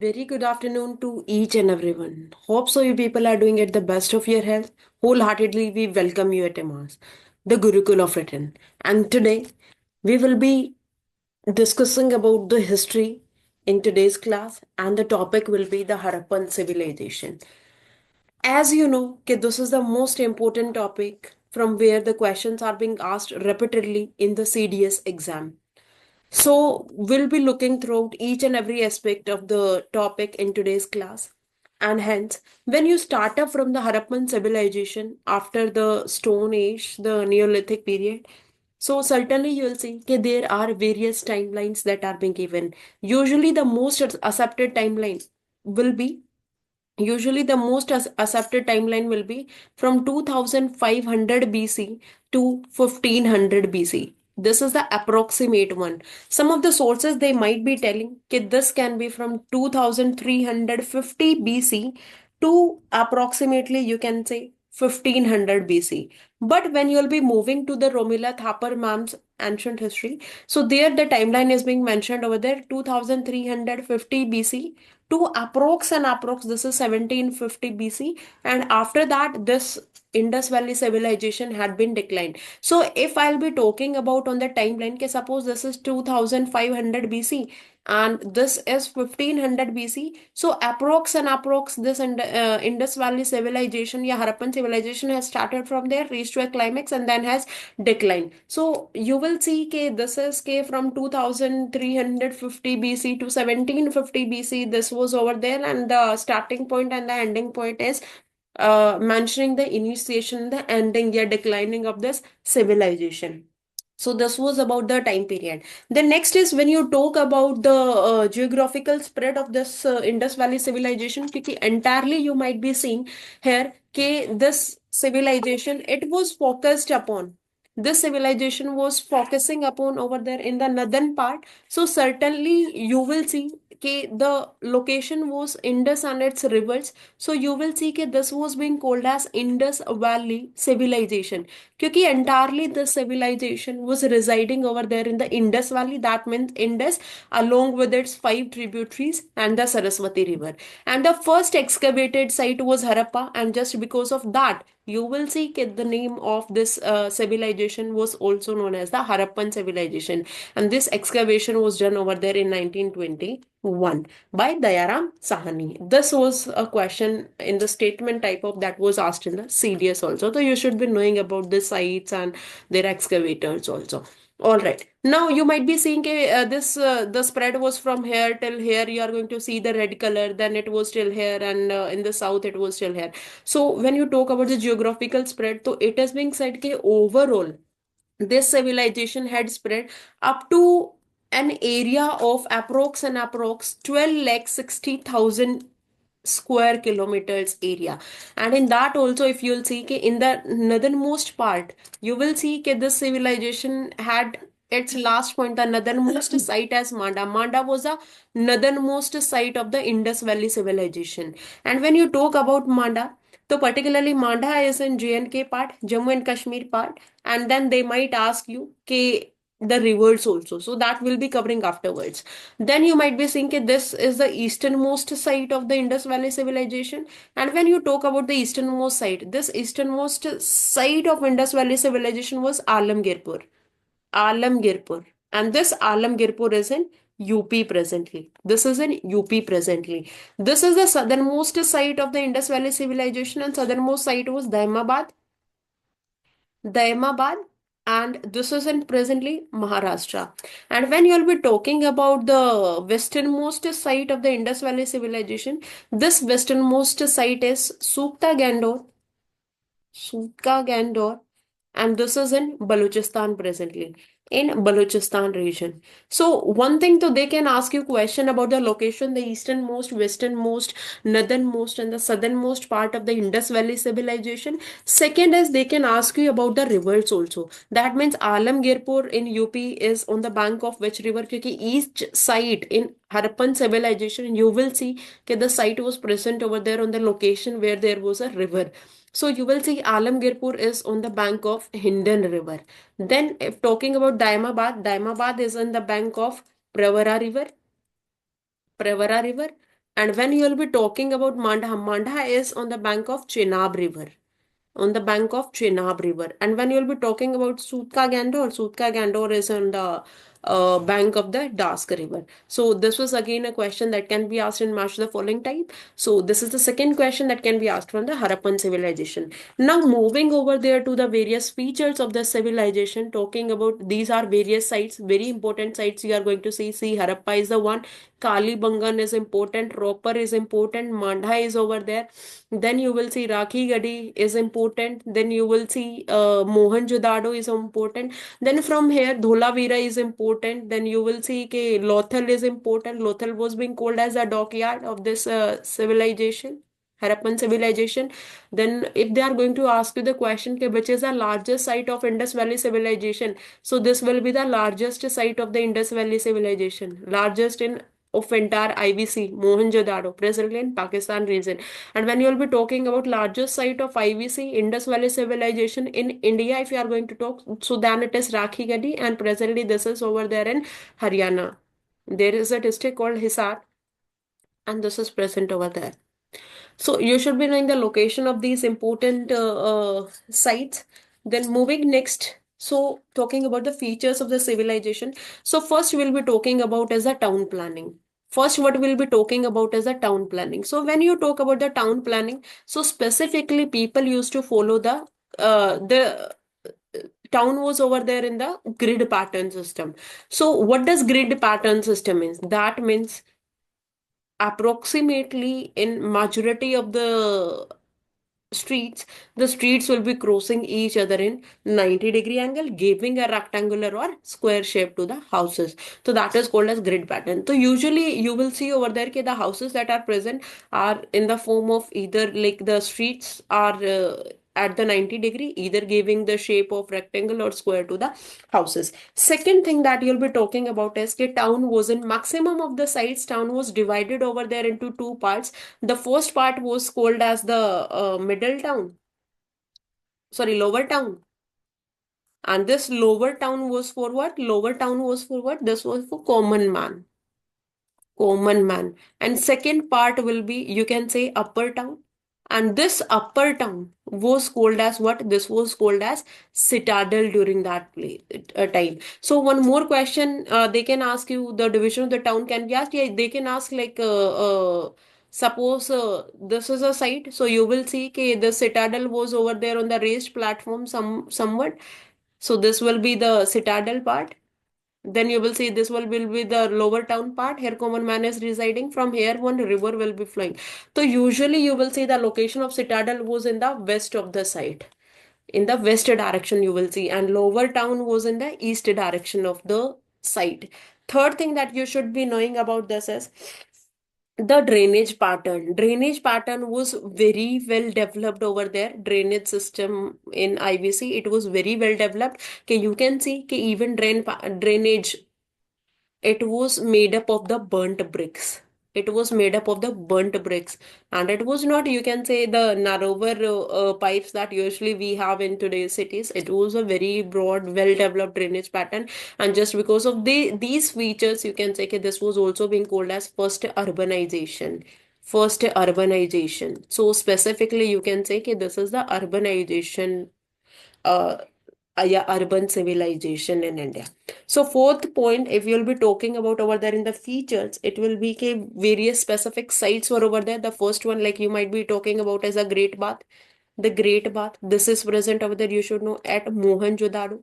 Very good afternoon to each and everyone. Hope so you people are doing at the best of your health. Wholeheartedly, we welcome you at Emas, the Gurukul of Written. And today, we will be discussing about the history in today's class, and the topic will be the Harappan civilization. As you know, this is the most important topic from where the questions are being asked repeatedly in the CDS exam. So, we'll be looking throughout each and every aspect of the topic in today's class. And hence, when you start up from the Harappan civilization after the Stone Age, the Neolithic period, so certainly you'll see that there are various timelines that are being given. Usually, the most accepted timeline will be Usually, the most accepted timeline will be from 2500 BC to 1500 BC. This is the approximate one. Some of the sources they might be telling that this can be from 2350 BC to approximately you can say 1500 BC. But when you'll be moving to the Romila Thapar Mam's ancient history, so there the timeline is being mentioned over there 2350 BC to approx this is 1750 BC, and after that this Indus Valley civilization had been declined. So if I'll be talking about on the timeline, okay, suppose this is 2500 BC and this is 1500 BC, so approx this Indus Valley civilization, yeah, Harappan civilization has started from there, reached to a climax and then has declined. So you will see k this is k from 2350 BC to 1750 BC, this was over there, and the starting point and the ending point is mentioning the initiation, the ending, yeah, declining of this civilization. So this was about the time period. The next is when you talk about the geographical spread of this Indus Valley civilization, because entirely you might be seeing here, this civilization, it was focused upon. This civilization was focusing upon over there in the northern part. So certainly you will see the location was Indus and its rivers. So you will see that this was being called as Indus Valley civilization. क्योंकि entirely the civilization was residing over there in the Indus Valley. That means Indus along with its five tributaries and the Saraswati River. And the first excavated site was Harappa, and just because of that, you will see that the name of this civilization was also known as the Harappan civilization. And this excavation was done over there in 1921 by Dayaram Sahani. This was a question in the statement type of that was asked in the CDS also. So you should be knowing about the sites and their excavators also. All right. Now you might be seeing this the spread was from here till here. You are going to see the red color. Then it was still here, and in the south it was still here. So when you talk about the geographical spread, so it is being said that overall this civilization had spread up to an area of approx 12 lakh 60,000 square kilometers area. And in that also, if you'll see in the northernmost part, you will see this civilization had its last point, the northernmost site as Manda. Manda was the northernmost site of the Indus Valley civilization. And when you talk about Manda, so particularly Manda is in J&K part, Jammu and Kashmir part, and then they might ask you the rivers also. So that will be covering afterwards. Then you might be thinking this is the easternmost site of the Indus Valley civilization. And when you talk about the easternmost site, this easternmost site of Indus Valley civilization was Alamgirpur. Alamgirpur. And this Alamgirpur is in UP presently. This is in UP presently. This is the southernmost site of the Indus Valley civilization, and southernmost site was Daimabad, and this is in presently Maharashtra. And when you'll be talking about the westernmost site of the Indus Valley civilization, this westernmost site is Sukta Gandor, and this is in Balochistan presently, in Balochistan region. So one thing, so they can ask you question about the location, the easternmost, westernmost, northernmost, and the southernmost part of the Indus Valley civilization. Second is they can ask you about the rivers also. That means Alamgirpur in UP is on the bank of which river? Because each site in Harappan civilization, you will see that the site was present over there on the location where there was a river. So you will see Alamgirpur is on the bank of Hindon River. Then if talking about Daimabad, Daimabad is on the bank of Pravara River. Pravara River. And when you will be talking about Mandha, Mandha is on the bank of Chenab River, on the bank of Chenab River. And when you'll be talking about Sutka Gandor is on the bank of the Dask River. So this was again a question that can be asked in match the following type. So this is the second question that can be asked from the Harappan civilization. Now moving over there to the various features of the civilization, talking about these are various sites, very important sites you are going to see. See, Harappa is the one, Kalibangan is important, Ropar is important, Mandha is over there. Then you will see Rakhi Gadi is important. Then you will see Mohenjo-daro is important. Then from here Dholavira is important. Then you will see ke Lothal is important. Lothal was being called as a dockyard of this civilization. Harappan civilization. Then if they are going to ask you the question ke which is the largest site of Indus Valley civilization, so this will be the largest site of the Indus Valley civilization, largest in of entire IVC, Mohenjo-daro, presently in Pakistan region. And when you will be talking about largest site of IVC, Indus Valley Civilization in India, if you are going to talk, so then it is Rakhi Gadi, and presently this is over there in Haryana. There is a district called Hisar, and this is present over there. So you should be knowing the location of these important sites. Then moving next, so talking about the features of the civilization. So first we will be talking about as a town planning. First, what we'll be talking about is the town planning. So when you talk about the town planning, so specifically people used to follow the town was over there in the grid pattern system. So what does grid pattern system means? That means approximately in majority of streets, the streets will be crossing each other in 90-degree angle, giving a rectangular or square shape to the houses. So that is called as grid pattern. So usually you will see over there that the houses that are present are in the form of either like the streets are at the 90-degree, either giving the shape of rectangle or square to the houses. Second thing that you'll be talking about is that town was in maximum of the sites, town was divided over there into two parts. The first part was called as the middle town, sorry, lower town. And this lower town was for what? Lower town was for what? This was for common man. Common man. And second part will be, you can say, upper town. And this upper town was called as what? This was called as citadel during that time. So one more question they can ask you, the division of the town can be asked. Yeah, they can ask like, suppose this is a site. So you will see okay, the citadel was over there on the raised platform somewhat. So this will be the citadel part. Then you will see this will be the lower town part. Here common man is residing. From here one river will be flowing. So usually you will see the location of citadel was in the west of the site. In the west direction you will see, and lower town was in the east direction of the site. Third thing that you should be knowing about this is the drainage pattern was very well developed over there. Drainage system in IVC, it was very well developed. Okay, you can see okay, even drainage, it was made up of the burnt bricks. It was made up of the burnt bricks, and it was not, you can say, the narrower pipes that usually we have in today's cities. It was a very broad, well-developed drainage pattern, and just because of these features, you can say that this was also being called as first urbanization. First urbanization. So specifically, you can say that this is the urbanization uh, yeah, urban civilization in India. So fourth point, if you'll be talking about over there in the features, it will be ke various specific sites were over there. The first one, like you might be talking about, is a Great Bath. The Great Bath. This is present over there. You should know at Mohenjo-daro,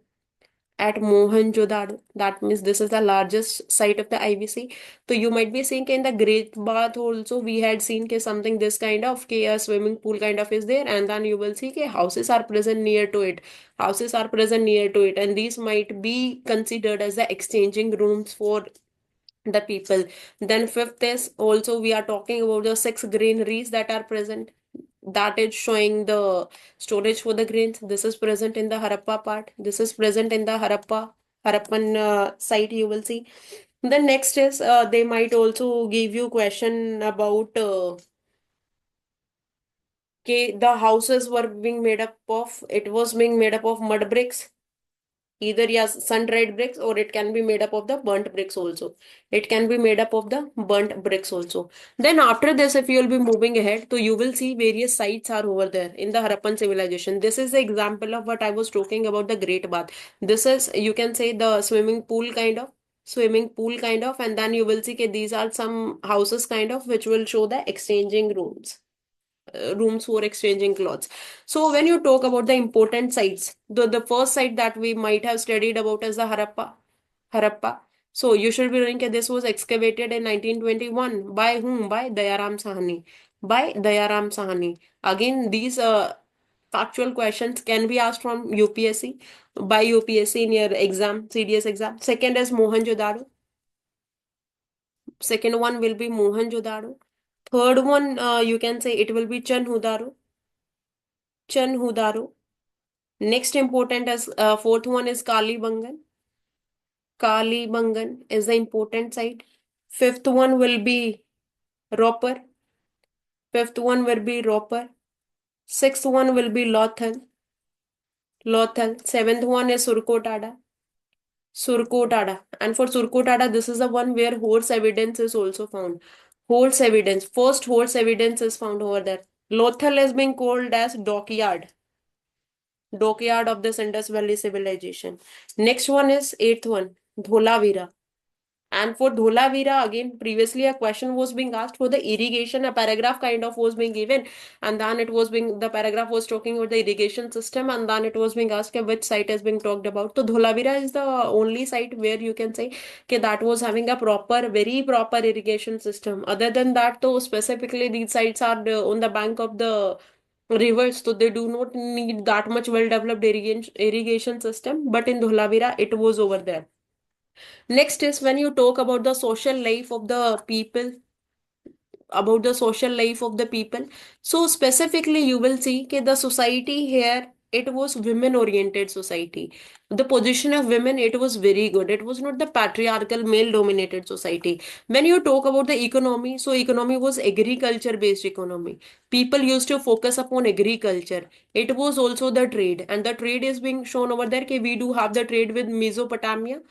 at Mohenjo-daro. That means this is the largest site of the IVC. So you might be seeing in the Great Bath also we had seen ke something this kind of ke a swimming pool kind of is there, and then you will see ke houses are present near to it. Houses are present near to it, and these might be considered as the exchanging rooms for the people. Then fifth is also we are talking about the six granaries that are present. That is showing the storage for the grains. This is present in the Harappa part. This is present in the Harappan site. You will see. The next is they might also give you question about the houses were being made up of. It was being made up of mud bricks. Either yes, sun-dried bricks, or it can be made up of the burnt bricks also. It can be made up of the burnt bricks also. Then after this, if you will be moving ahead, so you will see various sites are over there in the Harappan civilization. This is the example of what I was talking about, the Great Bath. This is, you can say, the swimming pool kind of, and then you will see that these are some houses kind of, which will show the exchanging rooms for exchanging clothes. So when you talk about the important sites, the first site that we might have studied about is the Harappa. So you should be knowing that this was excavated in 1921 by whom? By Dayaram Sahani. By Dayaram Sahani. Again, these factual questions can be asked from UPSC, by UPSC in your exam, CDS exam. Second is Mohenjo-daro. Second one will be Mohenjo-daro. Third one, you can say it will be Chanhudaro. Chanhudaro. Next important is fourth one is Kalibangan. Kalibangan is the important site. Fifth one will be Ropar. Fifth one will be Ropar. Sixth one will be Lothal. Lothal. Seventh one is Surkotada. Surkotada. And for Surkotada, this is the one where horse evidence is also found. Horse evidence. First horse evidence is found over there. Lothal is being called as dockyard of the Indus Valley civilization. Next one is eighth one, Dholavira. And for Dholavira, again, previously a question was being asked for the irrigation, a paragraph kind of was being given, and then the paragraph was talking about the irrigation system, and then it was being asked which site is being talked about. So Dholavira is the only site where you can say that was having a very proper irrigation system. Other than that, though, specifically these sites are on the bank of the rivers, so they do not need that much well developed irrigation system. But in Dholavira, it was over there. Next is when you talk about the social life of the people, about the social life of the people. So specifically, you will see that the society here, it was women oriented society. The position of women, it was very good. It was not the patriarchal male dominated society. When you talk about the economy, so economy was agriculture based economy. People used to focus upon agriculture. It was also the trade, and the trade is being shown over there. We do have the trade with Mesopotamia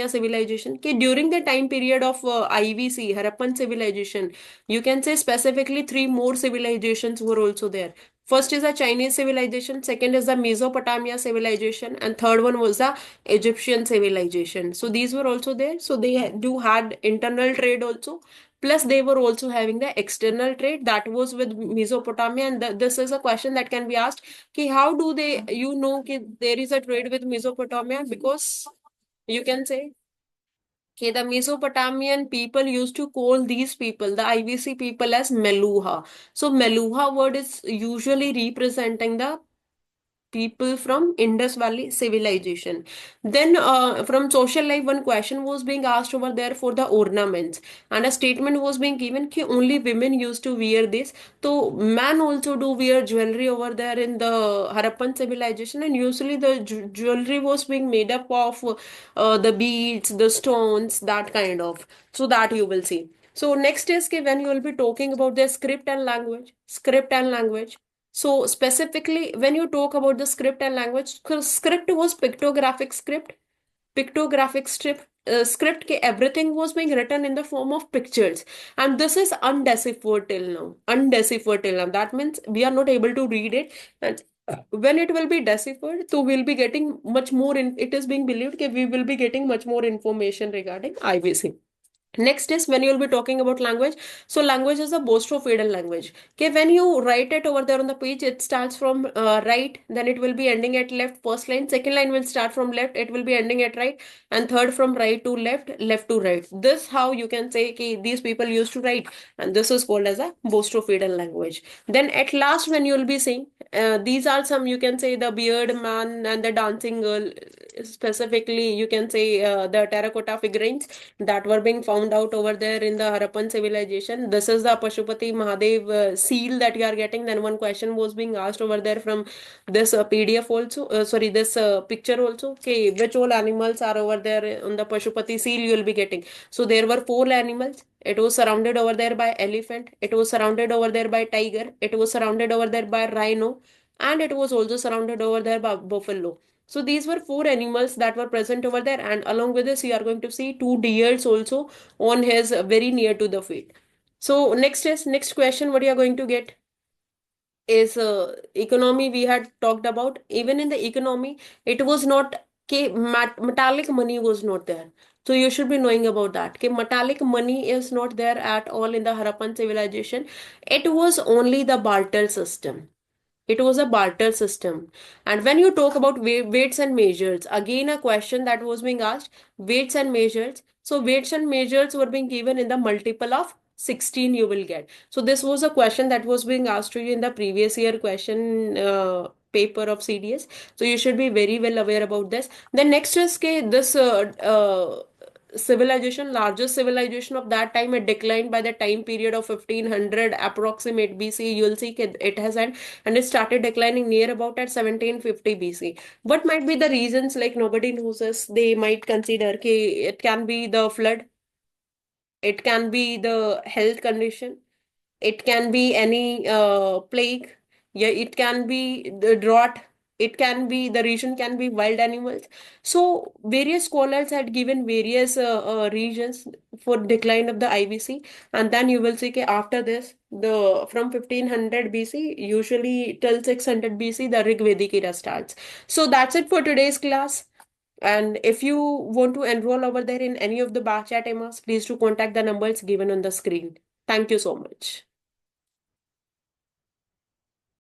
civilization. During the time period of IVC, Harappan civilization, you can say specifically three more civilizations were also there. First is the Chinese civilization, second is the Mesopotamia civilization, and third one was the Egyptian civilization. So these were also there. So they do had internal trade also. Plus, they were also having the external trade that was with Mesopotamia. And this is a question that can be asked: how do they, there is a trade with Mesopotamia? Because you can say, okay, the Mesopotamian people used to call these people, the IVC people, as Meluha. So Meluha word is usually representing the people from Indus Valley civilization. Then, from social life, one question was being asked over there for the ornaments, and a statement was being given that only women used to wear this. So, men also do wear jewelry over there in the Harappan civilization, and usually the jewelry was being made up of the beads, the stones, that kind of. So, that you will see. So, next is when you will be talking about the script and language. So specifically, when you talk about the script and language, script was pictographic script everything was being written in the form of pictures, and this is undeciphered till now. Undeciphered till now. That means we are not able to read it, and when it will be deciphered, so we'll be getting much more. It is being believed that we will be getting much more information regarding IVC. Next is when you'll be talking about language. So language is a boostrophiedal language. Okay, when you write it over there on the page, it starts from right, then it will be ending at left. First line, second line will start from left, it will be ending at right, and third from right to left, left to right. This how you can say okay, these people used to write, and this is called as a boostrophiedal language. Then at last, when you will be seeing these are some, you can say, the beard man and the dancing girl. Specifically, you can say the terracotta figurines that were being found out over there in the Harappan civilization. This is the Pashupati Mahadev seal that you are getting. Then one question was being asked over there from this PDF also. Sorry, this picture also. Okay, which all animals are over there on the Pashupati seal you will be getting. So there were four animals. It was surrounded over there by elephant. It was surrounded over there by tiger. It was surrounded over there by rhino. And it was also surrounded over there by buffalo. So these were four animals that were present over there, and along with this, you are going to see two deers also on his very near to the field. So next question. What you are going to get is economy. We had talked about, even in the economy it was not metallic money was not there. So you should be knowing about that. Okay, metallic money is not there at all in the Harappan civilization. It was only the barter system. It was a barter system. And when you talk about weights and measures, again a question that was being asked, weights and measures. So weights and measures were being given in the multiple of 16 you will get. So this was a question that was being asked to you in the previous year question paper of CDS. So you should be very well aware about this. The next is this civilization, largest civilization of that time, it declined by the time period of 1500 approximate BC. You will see it has had, and it started declining near about at 1750 BC. What might be the reasons? Like nobody knows this. They might consider it can be the flood, it can be the health condition, it can be any plague, yeah, it can be the drought, it can be the region can be wild animals. So various scholars had given various regions for decline of the IBC. And then you will see that after this, the from 1500 BC usually till 600 BC the Rig Vedic era starts. So that's it for today's class. And if you want to enroll over there in any of the batch at EMAS, please do contact the numbers given on the screen. Thank you so much.